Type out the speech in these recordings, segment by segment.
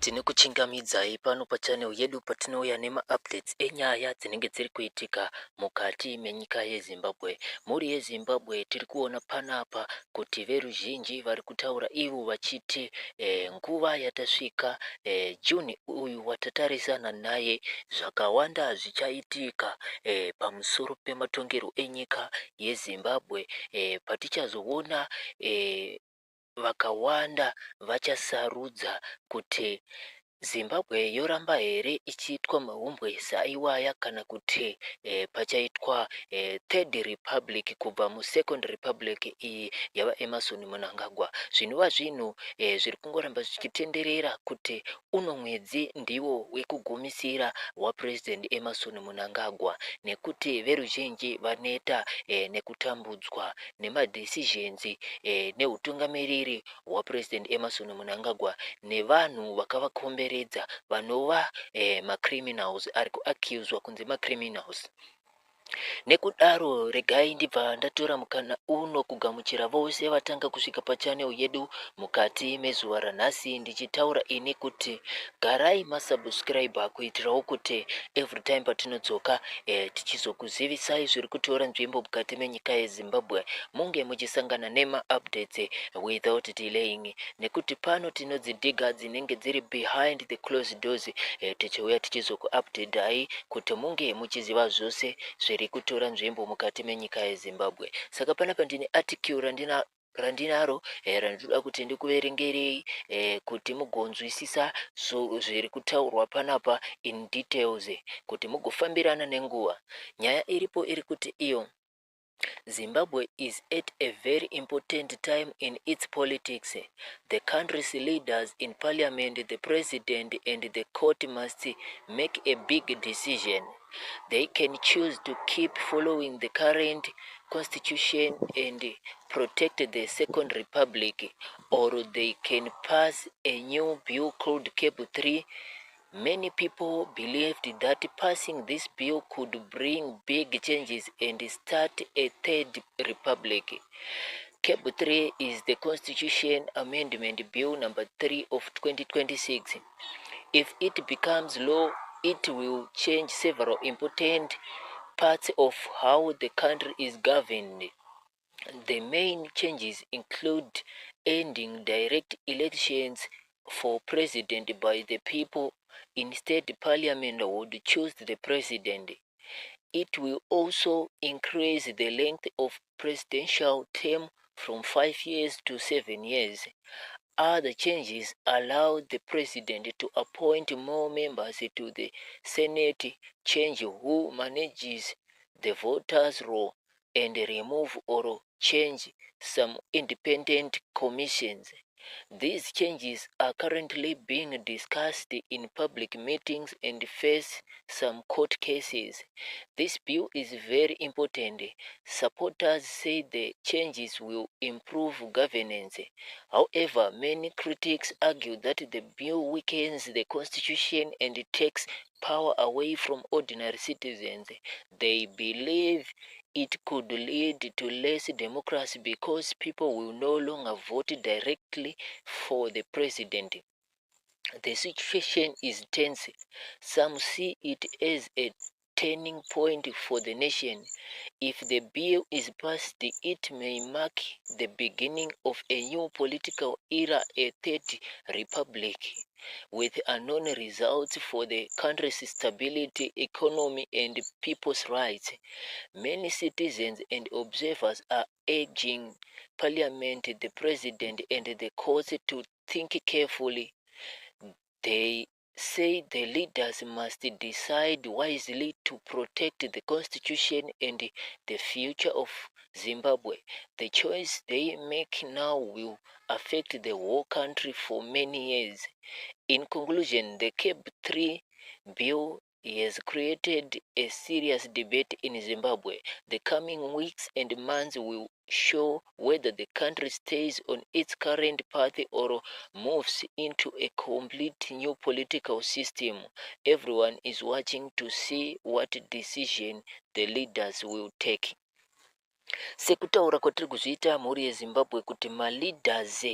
Tinokuchingamidzai pano pachannel yedu patinouya nema-updates enyaya dzinenge dziri kuitika mukati menyika yeZimbabwe. Muri yeZimbabwe tiri kuona panapa kuti veruzhinji vari kutaura ivo vachiti nguva yatasvika, Juni uyu watatarisana naye zvakawanda zvichaitika pamusoro pematongero enyika yeZimbabwe, patichazoona vakawanda vachasarudza kuti Zimbabwe yoramba here ichiitwa mahumbwe saiwaya kana kuti pachaitwa third republic kubva musecond republic iyi yava Emmerson Mnangagwa. Zvinova zvinhu zviri kungoramba zvichitenderera kuti uno mwedzi ndiwo wekugumisira waPresident Emmerson Mnangagwa, nekuti veruzhinji vaneta nekutambudzwa nemadecisions neutungamiriri hwaPresident Emmerson Mnangagwa nevanhu vakavakomberedza vanova macriminals ari kuaccuswa kunzi macriminals. Nekudaro regai ndibva ndatora mukana uno kugamuchira vose vatanga kusvika pachannel yedu mukati mezuva ranhasi, ndichitaura ini kuti garai masubscriber kuitirawo kuti every time patinodzoka tichizokuzivisai zviri kutora nzvimbo mukati menyika yeZimbabwe munge muchisangana nema-updates without delaying, nekuti pano tinodzidhiga dzinenge dziri behind the closed doors, tichiuya tichizokuupdatei kuti munge muchiziva zvose zviri kutora nzvimbo mukati menyika yeZimbabwe. Saka panapa ndine article randinaro randinoda kuti ndikuverengerei kuti mugonzwisisa zviri kutaurwa panapa in details, kuti mugofambirana nenguva. Nyaya iripo iri kuti iyo Zimbabwe is at a very important time in its politics. The country's leaders in parliament, the president and the court must make a big decision. They can choose to keep following the current constitution and protect the Second Republic, or they can pass a new bill called Cable 3. Many people believed that passing this bill could bring big changes and start a third republic. Cable 3 is the Constitution Amendment Bill number 3 of 2026. If it becomes law, it will change several important parts of how the country is governed. The main changes include ending direct elections for president by the people. Instead, parliament would choose the president. It will also increase the length of presidential term from 5 years to 7 years. Other changes allow the president to appoint more members to the Senate, change who manages the voters' roll, and remove or change some independent commissions. These changes are currently being discussed in public meetings and face some court cases. This bill is very important. Supporters say the changes will improve governance. However, many critics argue that the bill weakens the constitution and takes power away from ordinary citizens. They believe it could lead to less democracy because people will no longer vote directly for the president. The situation is tense. Some see it as a turning point for the nation. If the bill is passed, it may mark the beginning of a new political era, a third republic, with unknown results for the country's stability, economy, and people's rights. Many citizens and observers are urging Parliament, the President, and the courts to think carefully. They say the leaders must decide wisely to protect the constitution and the future of Zimbabwe. The choice they make now will affect the whole country for many years. In conclusion, the Cable 3 bill has created a serious debate in Zimbabwe. The coming weeks and months will show whether the country stays on its current path or moves into a complete new political system. Everyone is watching to see what decision the leaders will take. Sekutaura kwatiri kuzviita mhuri yeZimbabwe kuti maleaders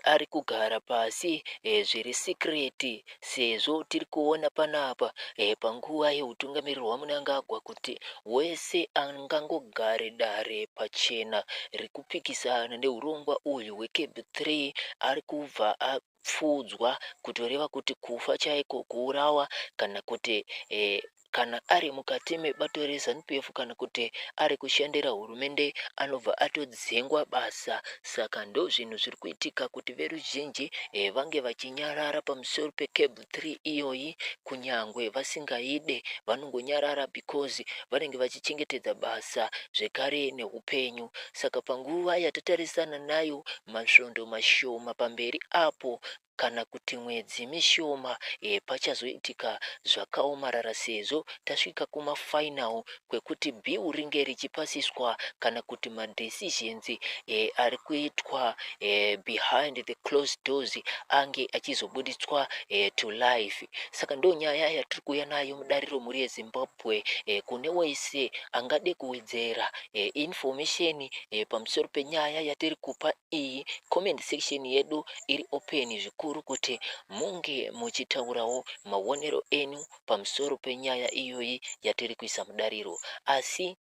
ari kugara pasi zviri secret, sezvo tiri kuona panapa panguva yeutungamiriri hwaMunangagwa kuti wese angangogare dare pachena rekupikisana neurongwa uyu hweCAB3 ari kubva apfuudzwa, kutoreva kuti kufa chaiko, kuurawa, kana kuti kana ari mukati mebato reZANU-PF kana kuti ari kushandira hurumende anobva atodzengwa basa. Saka ndo zvinhu zviri kuitika kuti veruzhinji vange vachinyarara pamusoro peCAB3 iyoyi, kunyangwe vasingaide vanongonyarara because vanenge vachichengetedza basa zvekare neupenyu. Saka panguva yatatarisana nayo masvondo mashoma pamberi apo, kana kuti mwedzi mishoma pachazoitika zvakaomarara, sezvo tasvika kumafainal kwekuti bhiu ringe richipasiswa kana kuti madecisions ari kuitwa behind the closed doors ange achizobuditswa to life. Saka ndo nyaya yatiri kuuya nayo mudariro mhuri yeZimbabwe, kune wese angade kuwedzera information pamusoro penyaya yatiri kupa iyi. Comment section yedu iri open zvikuru kuti munge muchitaurawo maonero enyu pamusoro penyaya iyoyi yatiri kuisa mudariro. Asi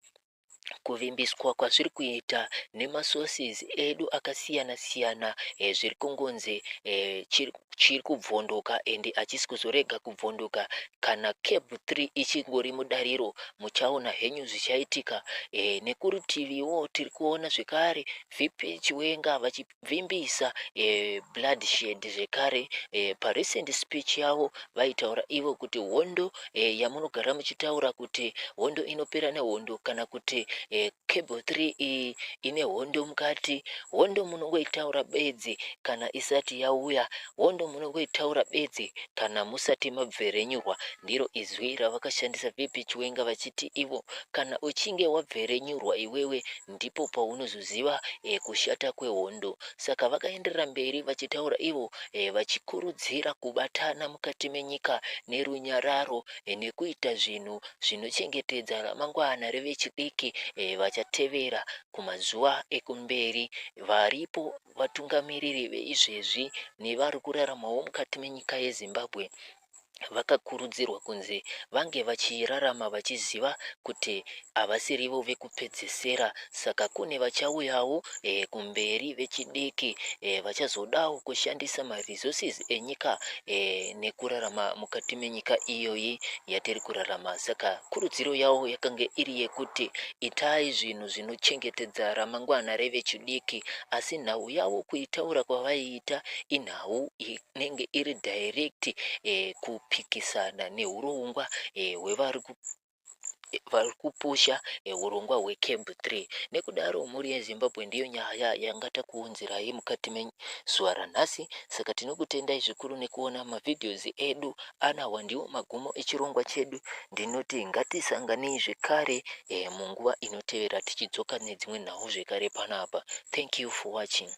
kuvimbiswa kwazviri kuita nemasources edu akasiyana siyana zviri kungonzi chiri kubvondoka, ende achisi kuzorega kubvondoka. Kana CAB3 ichingori mudariro, muchaona henyu zvichaitika. Nekurutiviwo tiri kuona zvekare VP Chiwenga vachivimbisa bloodshed zvekare. Parecent speech yavo vaitaura ivo kuti hondo yamunogara muchitaura kuti hondo inopera nehondo, kana kuti CAB3 iyi ine hondo mukati. Hondo munongoitaura bedzi kana isati yauya, hondo munongoitaura bedzi kana musati mabverenyurwa. Ndiro izwi ravakashandisa VP Chiwenga vachiti ivo kana uchinge wabverenyurwa iwewe ndipo paunozoziva kushata kwehondo. Saka vakaenderera mberi vachitaura ivo vachikurudzira kubatana mukati menyika nerunyararo nekuita zvinhu zvinochengetedza ramangwana revechidiki vachatevera kumazuva ekumberi. Varipo vatungamiriri veizvezvi nevari kuraramawo mukati menyika yeZimbabwe vakakurudzirwa kunzi vange vachirarama vachiziva kuti havasirivo vekupedzesera. Saka kune vachauyawo kumberi vechidiki vachazodawo kushandisa maresources enyika nekurarama mukati menyika iyoyi yatiri kurarama. Saka kurudziro yavo yakange iri yekuti itai zvinhu zvinochengetedza ramangwana revechidiki, asi nhau yavo kuitaura kwavaiita inhau inenge iri direct kupikisana neurongwa hwevari kupusha urongwa hweCAB3. Nekudaro mhuri yeZimbabwe ndiyo nyaya yangatakuunzirai mukati mezuva ranhasi. Saka tinokutendai zvikuru nekuona mavhidhios edu anawa ndiwo magumo echirongwa chedu. Ndinoti ngatisanganei zvekare munguva inotevera tichidzoka nedzimwe nhau zvekare panapa. Thank you for watching.